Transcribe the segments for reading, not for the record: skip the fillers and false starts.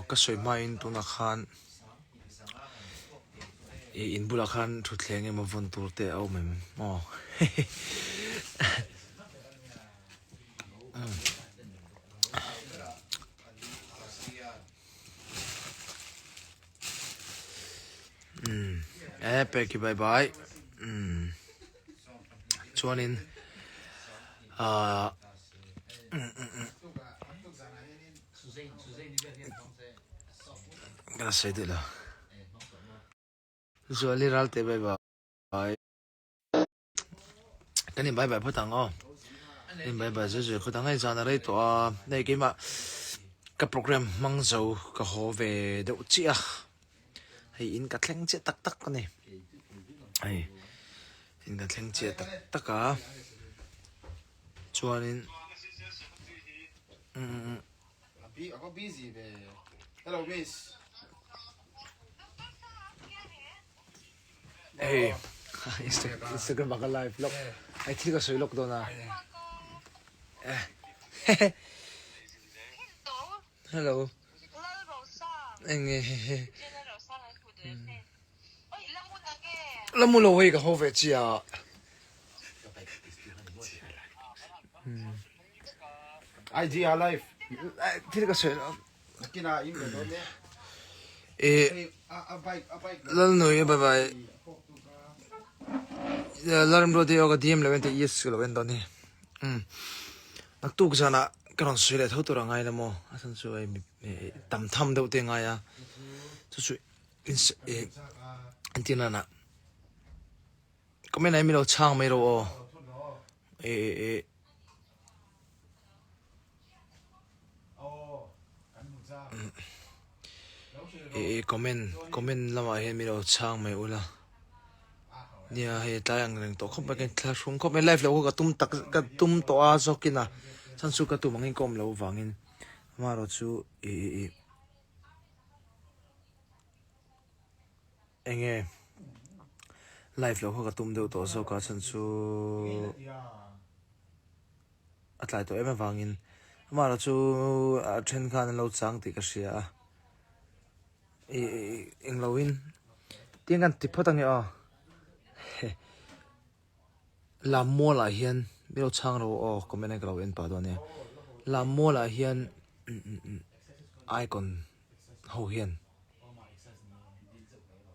cái sợi mai in tụ na khan in bula khan thut thleng em avon tur te au mem pe bye bye chuanin cái sợi được là rồi đi ra te bye bye cái này bye bye phải thằng nên bye bye rồi phải thằng ấy ra đây tụi này cái mà cái program mang dầu cái hồ về đậu chia hay in cái thằng chia tắc tắc cái này hay in cái thằng chia tắc tắc cả cho nên Hello, miss. Hey, Instagram baka live vlog. Ay hindi ka soy lock doon na. Hello. Lalrosanga. Lamu lo way ka ho ve chi a. IG alive. Hindi ka soy. Kina im lo ne. A bike. Lal no ye bye bye. Larim ro de yoga DM lewen te yes lo wen doni. Nak tu sana karon soy le tho to ra ngai la mo. Asan so ai tam tham do te ngai ya. Chu antina na. Comment ai mi lo chang mai ro o. Comment lama he mi lo chang mai ula. Nia he tayang reng to khop bakin classroom khop mai live lo ka tum to a zokina. San su ka tu mangin kom lo wangin. Maro chu enge live lo ka tum do to so ka san su atlai to em wangin. Maro chu then khan lo chang ti ka sia. Eng lo in tiếng kan ti photang ya la mo la hian biro chang ro o comment ka lo en pa do ne la mo la hian icon ho hian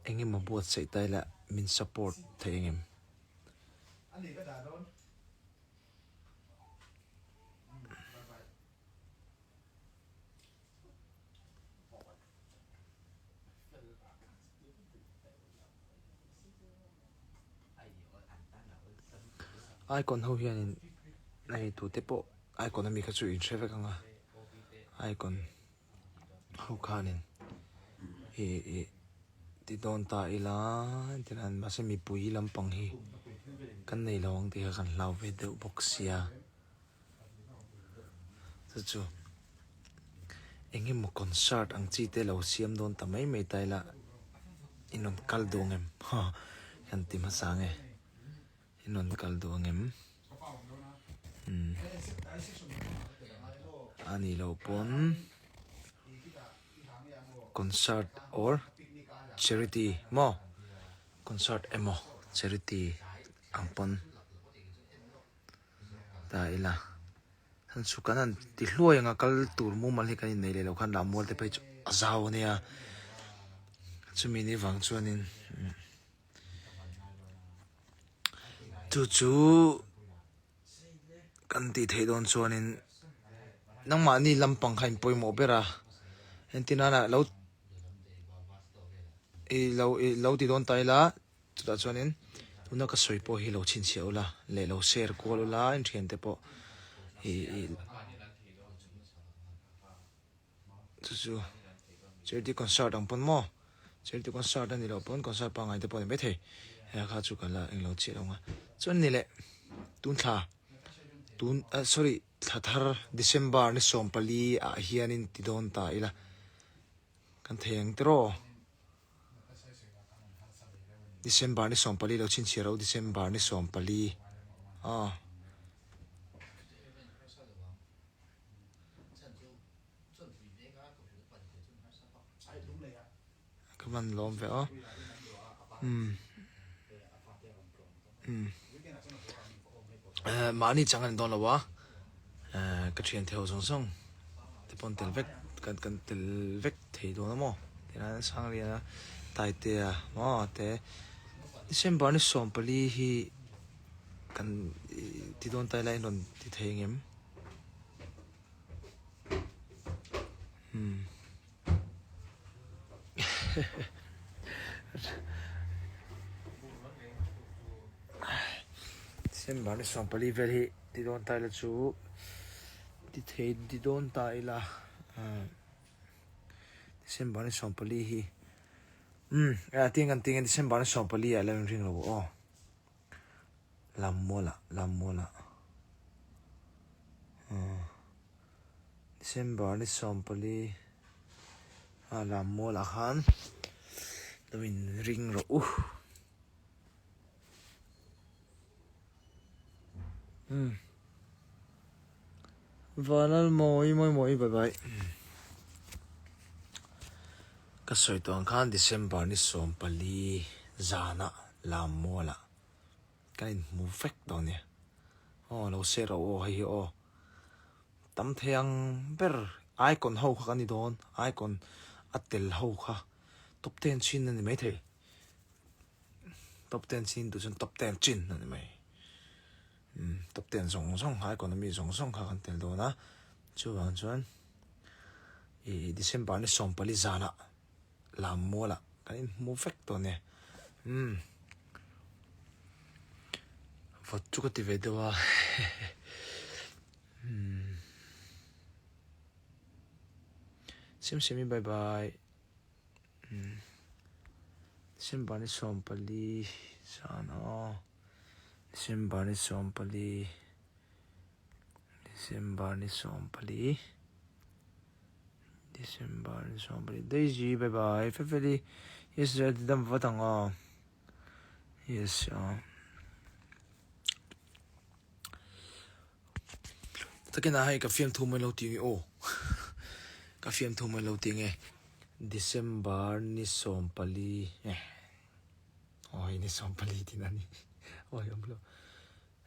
engem ma bot sei tai la min support the engem icon ho hian nei tu te po icon mi kha chu in treve kanga icon ho khanin ti don ta ila tinan ma se mi pui lampang hi kan nei lawang ti kan hlaw ve de boxia chu engem mo concert ang chi te lo siam don ta mai mai tai la inon kal dongem ha kan ti ma sange inon kal dongem ani lo pon concert or charity mo concert emo charity ang pon ta ila han sukanan ti hluai anga kal tur mu mal hi kan nei le lo khan la mol te pe azaw nia chumi ni wang chuanin chu kan ti thei don chuanin nangma ni lampang khain poimo bera entina na lo ti don taila chuta chuanin tuna ka soi po hi lo chin chiaula le lo share ko la in thian te po chu charity concert ang pon mo charity concert ani lo pon concert pa ngai te po me thei ha kha chu kala eng lo chi longa chun ni le sorry thar December ni sompali a hianin ti don ta ila kan theng tro December ni sompali lo chin chiro December ni sompali come on lom ve o mani changan don lawa ka thian theo song song te pon tel vek kan tel vek thei do na mo te na sang ria na tai te a mo te December ni som pali hi kan ti don tai lai non ti thei ngem December ni som pali vel hi ti don tai la chu ti thei ti don tai la December ni som pali hi ting December ni som pali a lang ring lo o lam mola December ni som pali lam mola khan min ring ro vanal moi bye bye ka soi tong khan December ni som pali zana lam mola kain mu fek do ne lo se ro o hi o tam thang ber icon ho kha ni don icon atel ho kha top 10 chin ni mai thei top 10 chin tu top 10 chin ni mai top 10 song economy song kha kan tel do na chuan December ni som pali zana lam mola kain mu fek to ne vot chu ka ti ve do wa sim bye bye December ni som pali zana December ni som pali Daisy bye bye Fefeli yes dam vatang yes takena hai ka fiam thu mai lo ti o ka fiam thu mai lo ti nge December ni som pali oi ni som pali ti nani oi amlo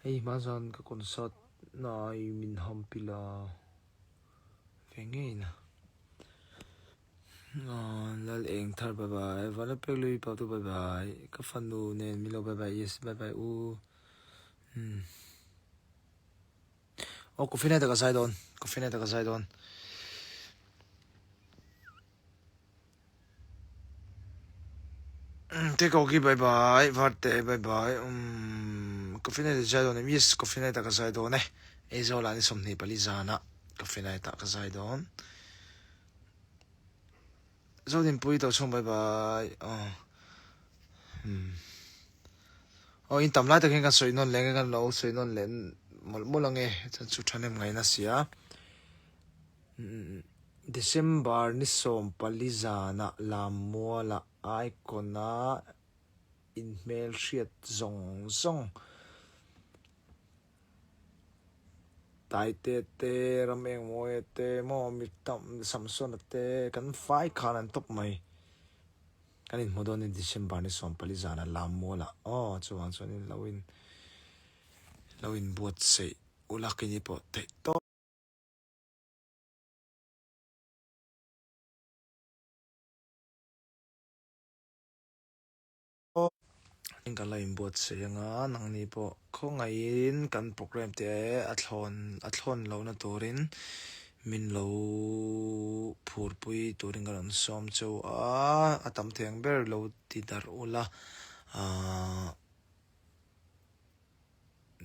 hey mazan ka concert nai min hampila fengena lal eng thar bye bye wala pekli pa tu bye bye ka fanu ne milo bye bye yes bye bye u coffee na ta ka sai don take okay bye bye varte bye bye coffee na ta sai don yes coffee na ta ka sai don e zo la ni som ni pali zana coffee na ta ka sai don zo din pui to chong bye bye in tam lai ta kan soi non leng kan lo soi non len mol lang e chu thanem ngai na sia December ni som pali zana lam mola icona in mail shiat zong tai te rameng moe te mo mi tam samson te kan fai khan an top mai kan in modon in December ni som pali zana lam mola chuan in lawin buat sei ulakini po te to kan lawin buat sei anga nang ni po khongain kan program te athlon lo na turin min lo phur pui turin kan som chu atam theng ber lo ti dar ula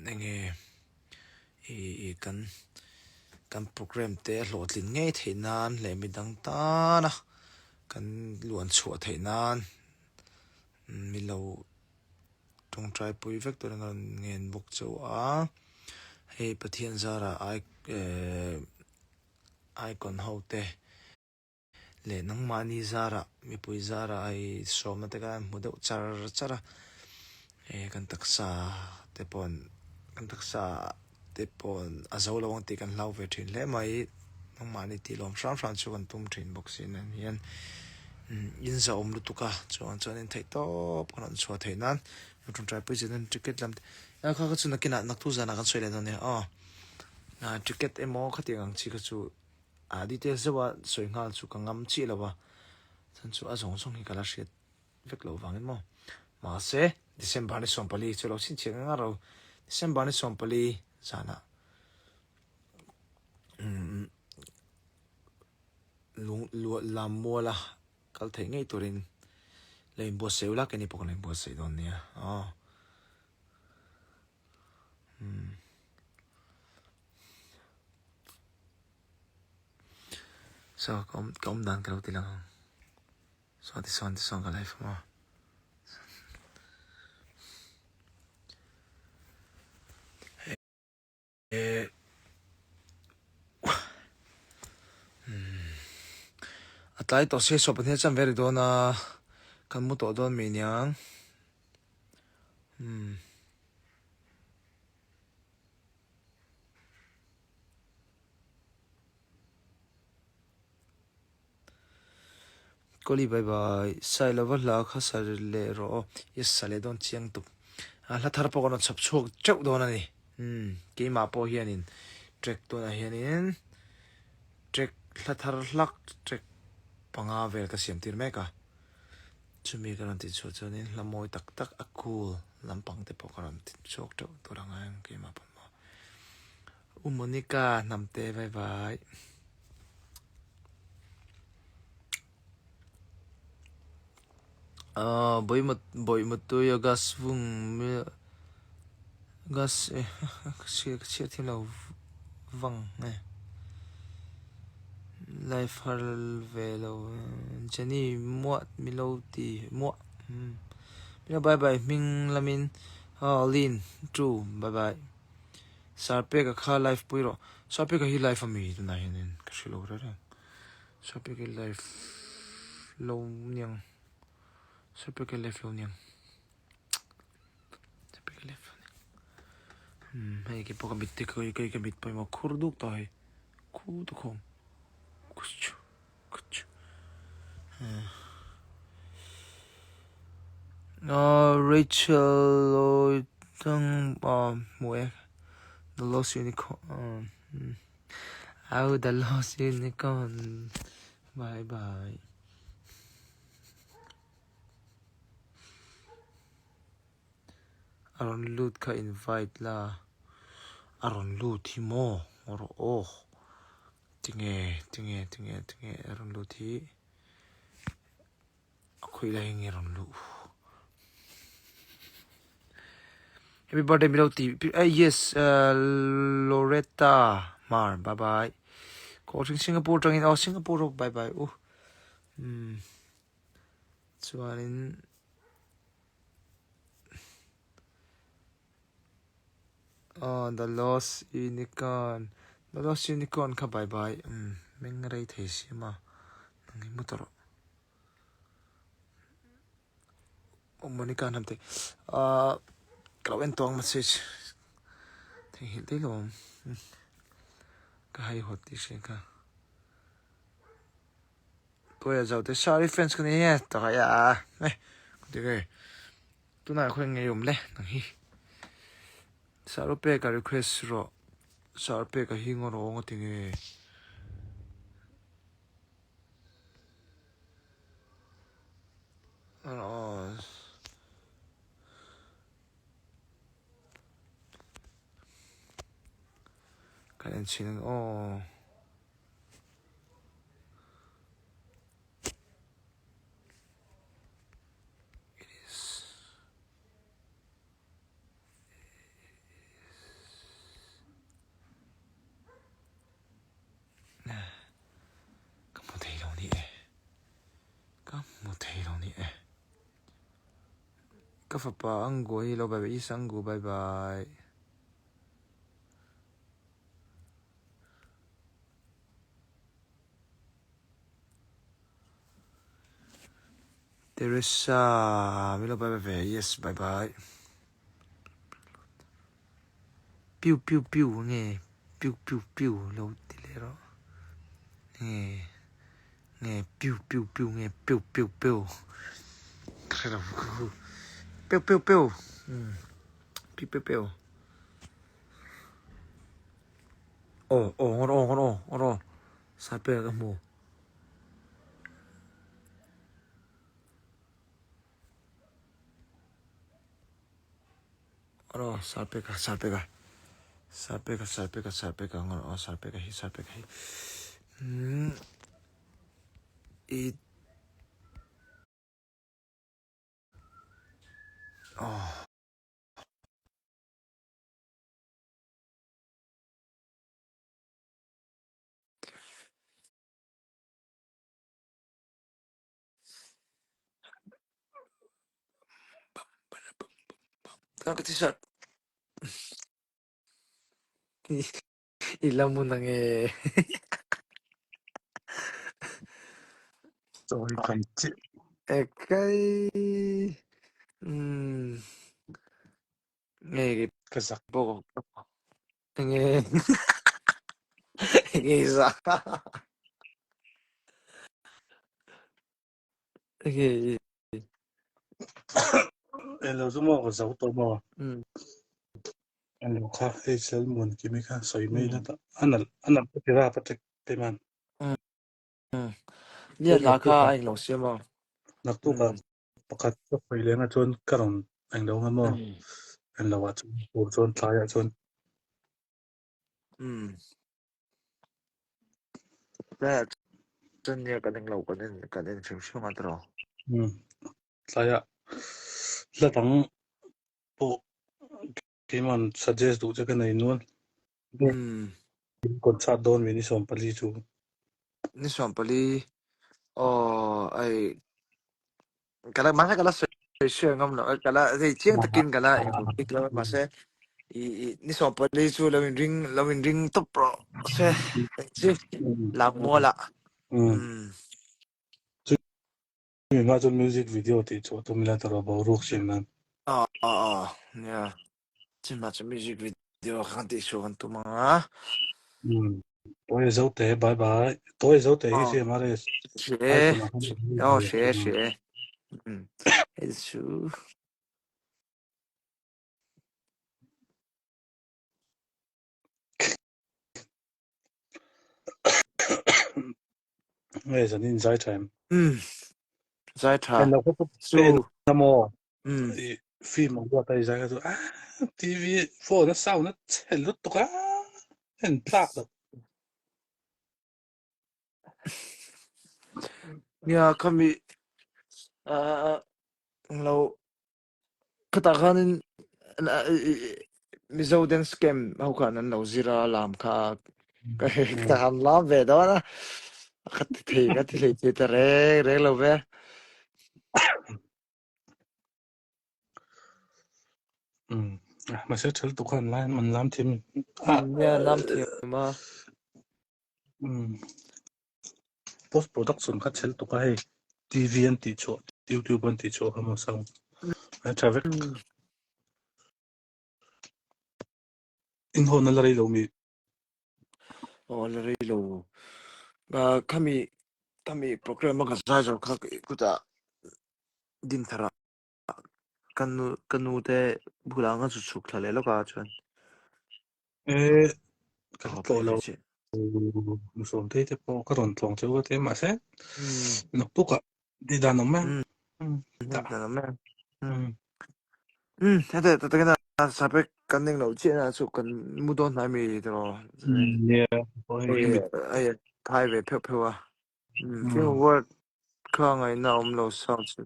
nenge kan program te hlotlin ngei theinan le midang ta na kan luan chhuah theinan mi lo tong trai pui vek to ngan ngen bok chu hei pathian zara icon hote le nang mani zara mi pui zara ai som na te kan mudo chara kan taksa te pon azo lawang ti kan lau ve thin le mai nang mani ti lom fran chu kan tum thin boxin an hian in za om lu tuka chuan in thei top kan chua thei nan tron trai pui chen ticket lam ya kha chu nakina nak tu zana kan soile non ne ticket emo khati ang chi ka chu details zawa soi ngal chu ka ngam chi lawa chan chu a zong hi kala hriat vek lo wangin mo ma se December ni sompali chu lo sin cheng nga ro December ni sompali zana lam mola kal thei ngei turin lein bo seula ke ni pok lein bo sei don nia so kom dan ka ti lang so ti son ka life mo atlai to se so pa ne chan very dona kan mu to don mi nyang Koli bye bye sai lova la kha sar le ro yes sale don chiang tu la thar po kon chap chok chau don ani ke ma po hianin trek to na hianin trek la thar lak trek panga vel ka siam tir meka chumi karan ti chu chunin lamoi tak tak akul lampang te po karan ti chok chau to rangang ke ma pa ma umonika namte bye bye boy mut tu ya gas vung gas chia thêm là văng này life har về lâu Jenny muat mi lâu ti muat bye bye mình lamin lin true bye bye sarpe ka kha life puiro sarpe ka hi life ami tu na hin ka shilo ra sarpe ka life lâu niang sarpe ka life lâu niang hay cái bộ cái bít thì cái bít phải mà khur đúc tay khur đúc không kuchu kuchu Rachel ơi đang mua the lost unicorn the lost unicorn bye bye aron loot ka invite la aron loot hi mo oro tinge aron loot hi akhoi la hingi aron loot happy birthday miloti yes Loretta Mar bye bye calling Singapore tangin Singapore bye bye chuanin the lost unicorn ka bye bye meng rei the si ma ngi mutoro Monica namte krawen tong message thing hil te lom ka hai hot ti se ka to ya zau te sorry friends kan ye ta ya de ge tu na khwen nge yum le nang hi saro pe ka request ro sar pe ka hingo ro ngo ti nge kailan chin it is kamu thei lo ni ka fa pa ango hi lo bye isangu bye bye Teresa milo bye yes bye bye piu nge piu lo ti le ro nge nghe piu piu piu nghe piu piu piu piu piu piu piu piu piu ồ sao pe cái mù sao pe cái ngon sao pe cái it cái t-shirt ilang mo nang Rồi còn chị cái nghe cái cái giặc bộ nghe nghe ra nghe em là giúp mò giấu tổ mò ừ em là khá hay sel muốn kiếm cái sợi ừ mây đó anh là cái ra bắt cái man ừ ừ cái biết nọc là tu cả cả anh lâu xem mà nọc tu cả ừ pakat cái phải lên là chôn cái đồng anh đâu ừ ngamo anh là vợ chôn thay à chôn ừ thế chân nhà cái anh lâu cái anh phim phim mà đó thay à là thằng bộ cái man suggest đủ cho cái này luôn ừ còn sát đòn với đi xóm pali chú ni som pali ai cái mang cái là sure ngâm nó cái là thì chiang takin cái là cái là mà sẽ ni som pali chu lo in ring top pro sẽ chứ làm mua lại mình ngay chôn music video thì chỗ tôi mình là tao bảo ruột xin man yeah. Chính mà chuẩn music video khá tí số gần tụ mà. tôi giấu thế bye bye tôi giấu thế cái Ờ, gì mà đấy ai sẽ, còn là không sẽ. Ừ. Hết chú. nghe giờ nên giải time Ừ, giải em thả. đâu có em Su, nào mò ừ, phim mà qua tay giải cái TV phone nó sao nó chết lúc tục em plak được nha, kami, lâu, katakan, mizo den scam, hau ka nan lâu zira làm ka, ka ham làm về đó na. Cái thì ta re lâu về. mà sẽ chết tục hơn lại mình làm thêm Ừ, nha, làm thêm mà. post production khác chết tục hay TV anh tí chỗ YouTube anh tí chỗ không sao anh traffic Ừ, in hồn nó là đâu mi là re lâu. Kami program mga sa kak ikuta din thara kanu te bulangan susuk thale lo ka chuan ê cái ka tổ pe lâu che số thế thì có cái rộn thòng chỗ thế mà sẽ mm nó tục đi đàn nó mang mm ta na me mm ừ hade ta ta na sape kaning lo che na su kan mudon na mi tro yeah thôi ai imit ai thai ve phe phe wa ừ king word ka ngai na lo sa chu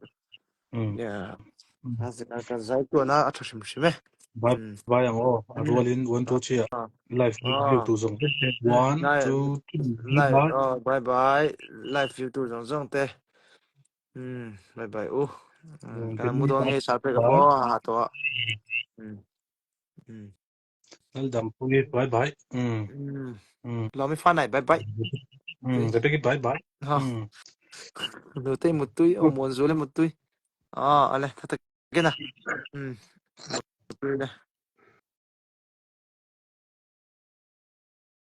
ừ ya has ka zai to na athashim shime bye bye ang oh mm roll in one two three ah live view ah tu zong one này two three này bye bye bye live view tu giống giống thế bye bye cái mua cái đồ bye nghe sao phải cái bye po hả to ừ nal dam pui bye bye ừ lo mới pha này bye bye cái cái bye bye ha nửa tay một túi ông muốn rồi lên một túi à ale thật cái nào một túi này